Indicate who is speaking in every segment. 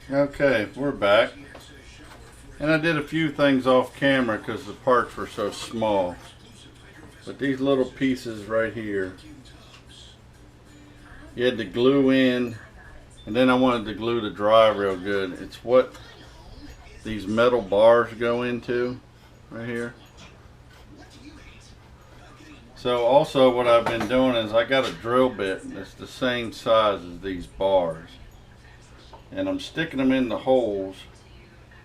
Speaker 1: Okay, we're back. And I did a few things off camera because the parts were so small. But these little pieces right here, you had to glue in, and then I wanted the glue to dry real good. It's what these metal bars go into right here. So also what I've been doing is I got a drill bit that's the same size as these bars. And I'm sticking them in the holes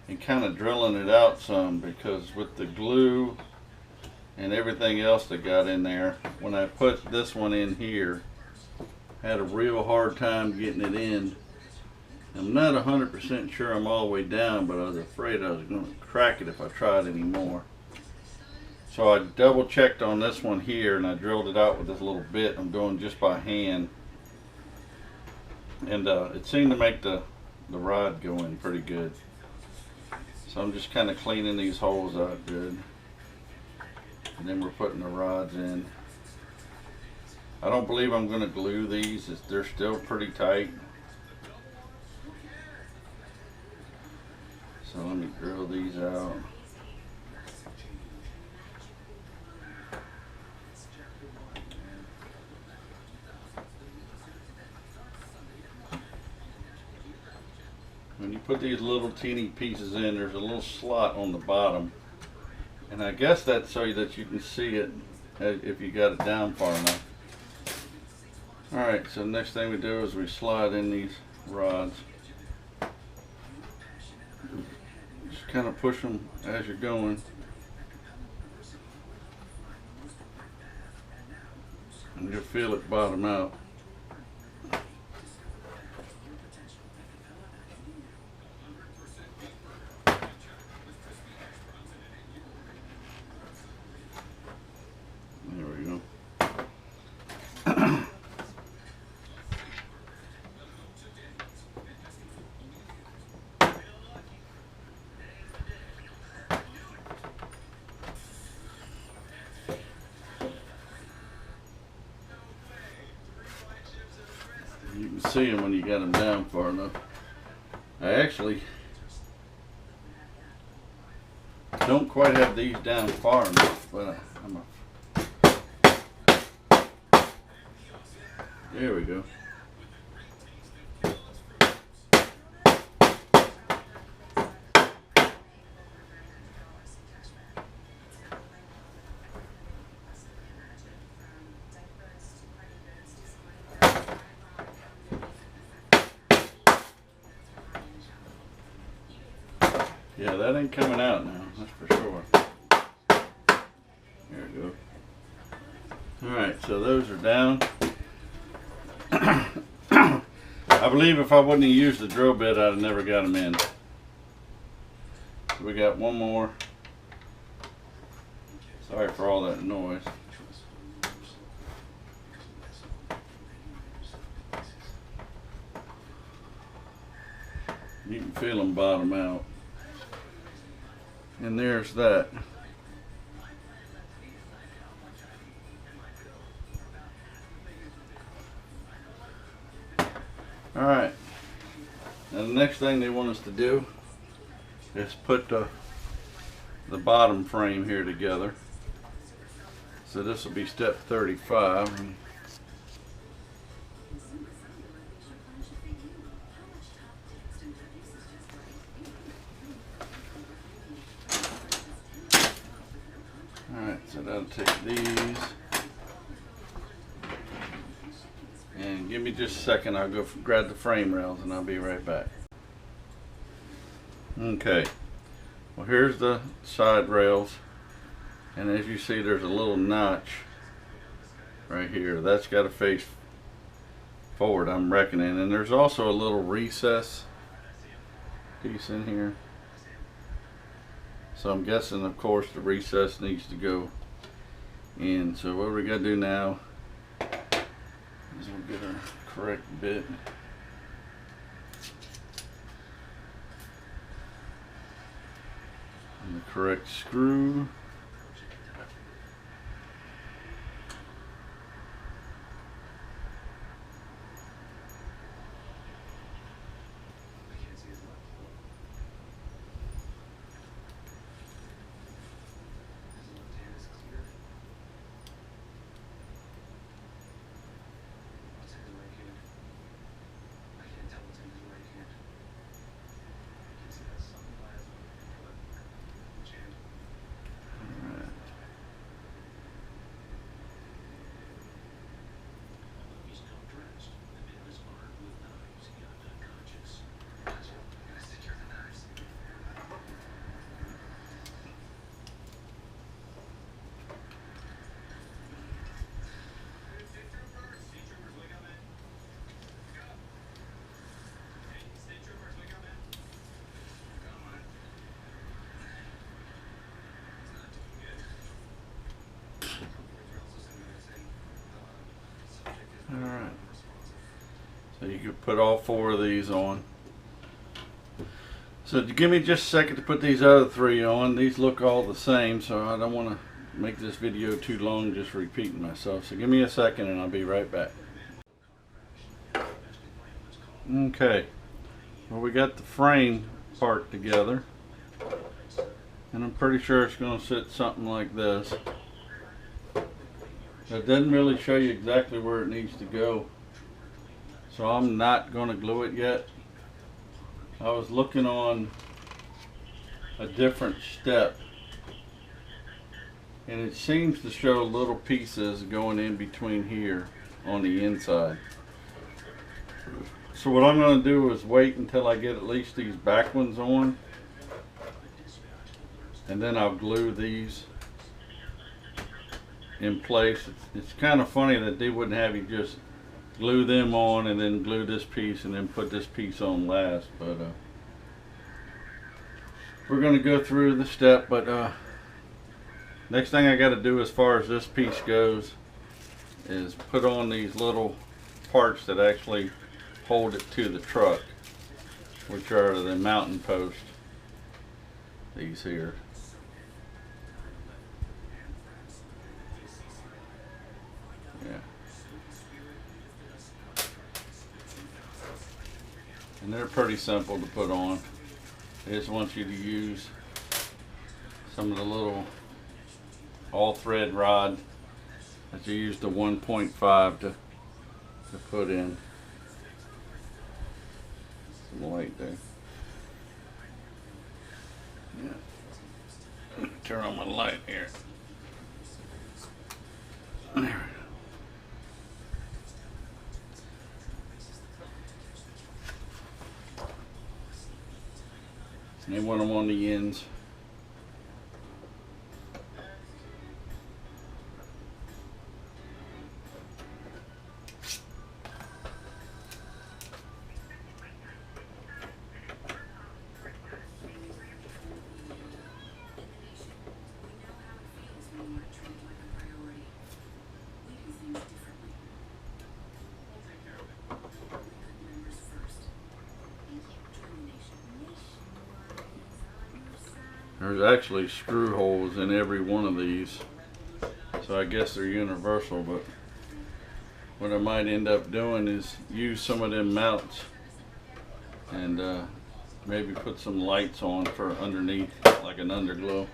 Speaker 1: and kind of drilling it out some, because with the glue and everything else that got in there, when I put this one in here, I had a real hard time getting it in. I'm not 100% sure I'm all the way down, but I was afraid I was going to crack it if I tried anymore. So I double checked on this one here and I drilled it out with this little bit I'm doing just by hand. And it seemed to make the rod go in pretty good. So I'm just kind of cleaning these holes out good. And then we're putting the rods in. I don't believe I'm going to glue these. They're still pretty tight. So let me drill these out. When you put these little teeny pieces in, there's a little slot on the bottom, and I guess that's so that you can see it if you got it down far enough. Alright, so next thing we do is we slide in these rods. Just kind of push them as you're going. And you'll feel it bottom out. There we go. You can see them when you got them down far enough. I actually don't quite have these down far enough, but there we go. Yeah, that ain't coming out now, that's for sure. There we go. Alright, so those are down. I believe if I wouldn't have used the drill bit, I'd have never got them in. So we got one more. Sorry for all that noise. You can feel them bottom out. And there's that. Alright. Now the next thing they want us to do is put the bottom frame here together. So this will be step 35. Alright, so that'll take these. And give me just a second, I'll go grab the frame rails and I'll be right back. Okay, well here's the side rails, and as you see there's a little notch right here. That's got to face forward, I'm reckoning, and there's also a little recess piece in here. So I'm guessing, of course, the recess needs to go in. So what we got to do now is we'll get our correct bit. And the correct screw. could put all 4 of these on. So give me just a second to put these other 3 on. These look all the same, so I don't want to make this video too long just repeating myself. So give me a second and I'll be right back. Okay, well, we got the frame part together, and I'm pretty sure it's going to sit something like this. It doesn't really show you exactly where it needs to go, so I'm not going to glue it yet. I was looking on a different step, and it seems to show little pieces going in between here on the inside. So what I'm going to do is wait until I get at least these back ones on, and then I'll glue these in place. It's kind of funny that they wouldn't have you just glue them on and then glue this piece and then put this piece on last, but we're going to go through the step. But next thing I got to do as far as this piece goes is put on these little parts that actually hold it to the truck, which are the mounting posts, these here. Yeah. And they're pretty simple to put on. They just want you to use some of the little all thread rod that you use the 1.5 to put in. Some light there. Yeah. Let me turn on my light here. There we go. And they want them on the ends. There's actually screw holes in every one of these, so I guess they're universal, but what I might end up doing is use some of them mounts and maybe put some lights on for underneath, like an underglow.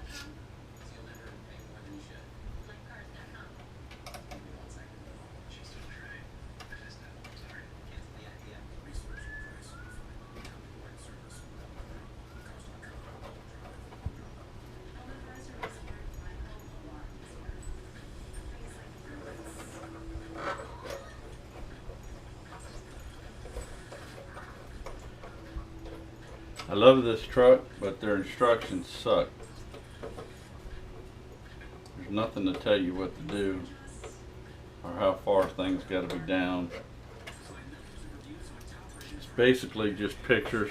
Speaker 1: I love this truck, but their instructions suck. There's nothing to tell you what to do or how far things got to be down. It's basically just pictures.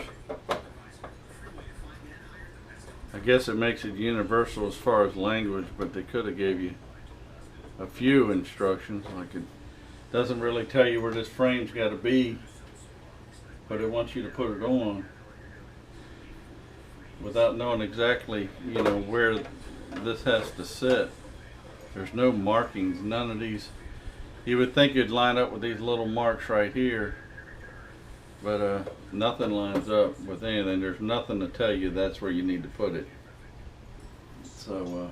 Speaker 1: I guess it makes it universal as far as language, but they could have gave you a few instructions. Like, it doesn't really tell you where this frame's got to be, but it wants you to put it on without knowing exactly, you know, where this has to sit. There's no markings, none of these. You would think you'd line up with these little marks right here, but nothing lines up with anything. There's nothing to tell you that's where you need to put it. So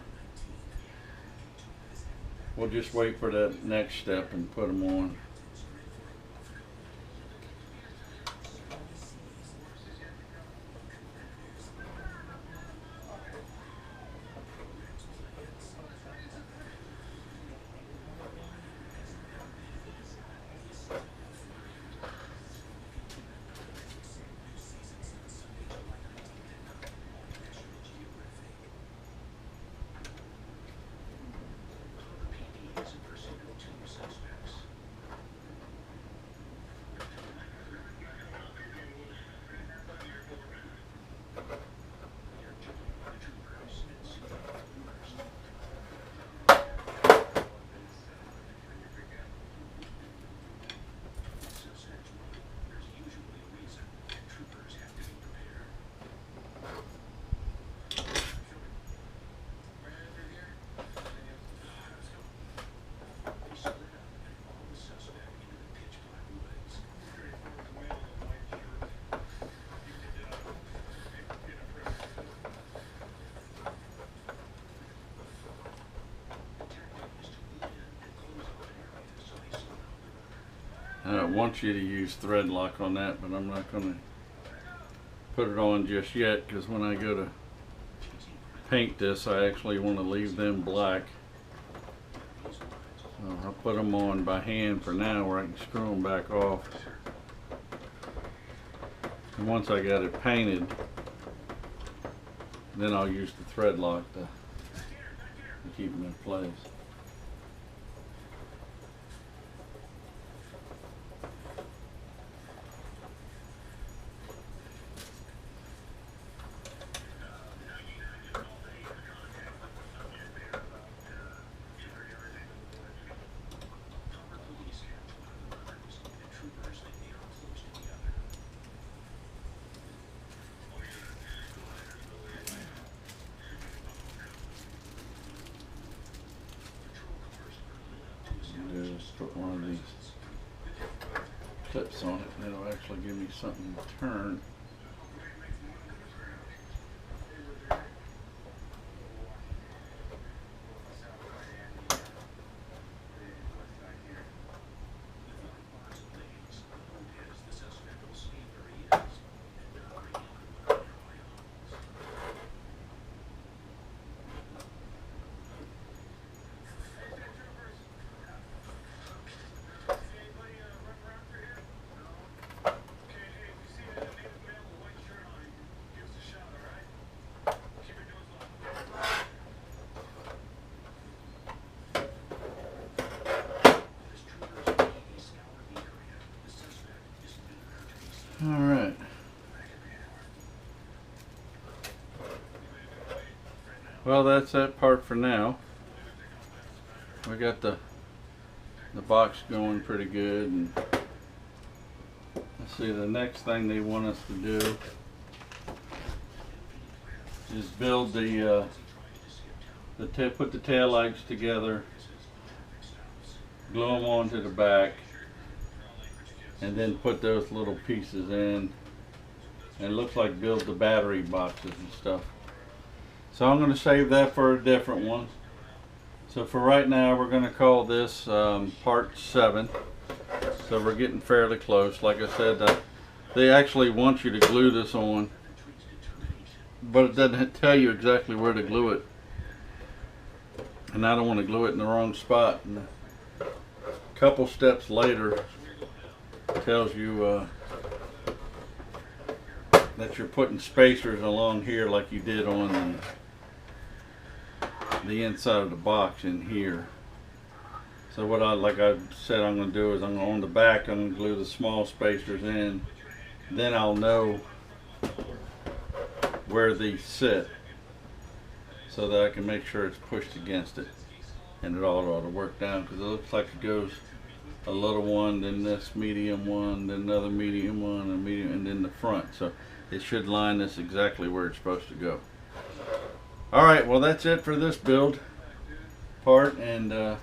Speaker 1: we'll just wait for that next step and put them on. want you to use thread lock on that, but I'm not going to put it on just yet, because when I go to paint this, I actually want to leave them black. So I'll put them on by hand for now, where I can screw them back off. And once I got it painted, then I'll use the thread lock to keep them in place. Just put one of these clips on it, and it'll actually give me something to turn. All right. Well, that's that part for now. We got the box going pretty good, and let's see, the next thing they want us to do is build put the tail lights together, glue them onto the back, and then put those little pieces in, and it looks like build the battery boxes and stuff. So I'm going to save that for a different one. So for right now, we're going to call this part 7. So we're getting fairly close. Like I said, they actually want you to glue this on, but it doesn't tell you exactly where to glue it, and I don't want to glue it in the wrong spot. And a couple steps later tells you that you're putting spacers along here like you did on the inside of the box in here. So what like I said I'm going to do is on the back I'm going to glue the small spacers in, then I'll know where these sit so that I can make sure it's pushed against it, and it ought to work down, because it looks like it goes a little one, then this medium one, then another medium one, a medium, and then the front. So it should line this exactly where it's supposed to go. Alright, well that's it for this build part, and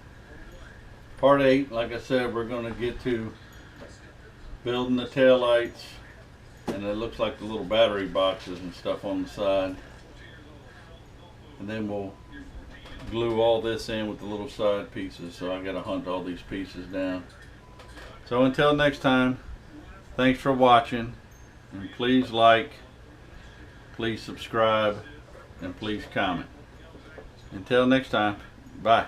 Speaker 1: part 8, like I said, we're going to get to building the tail lights, and it looks like the little battery boxes and stuff on the side, and then we'll glue all this in with the little side pieces. So I got to hunt all these pieces down. So until next time, thanks for watching, and please like, please subscribe, and please comment. Until next time, bye.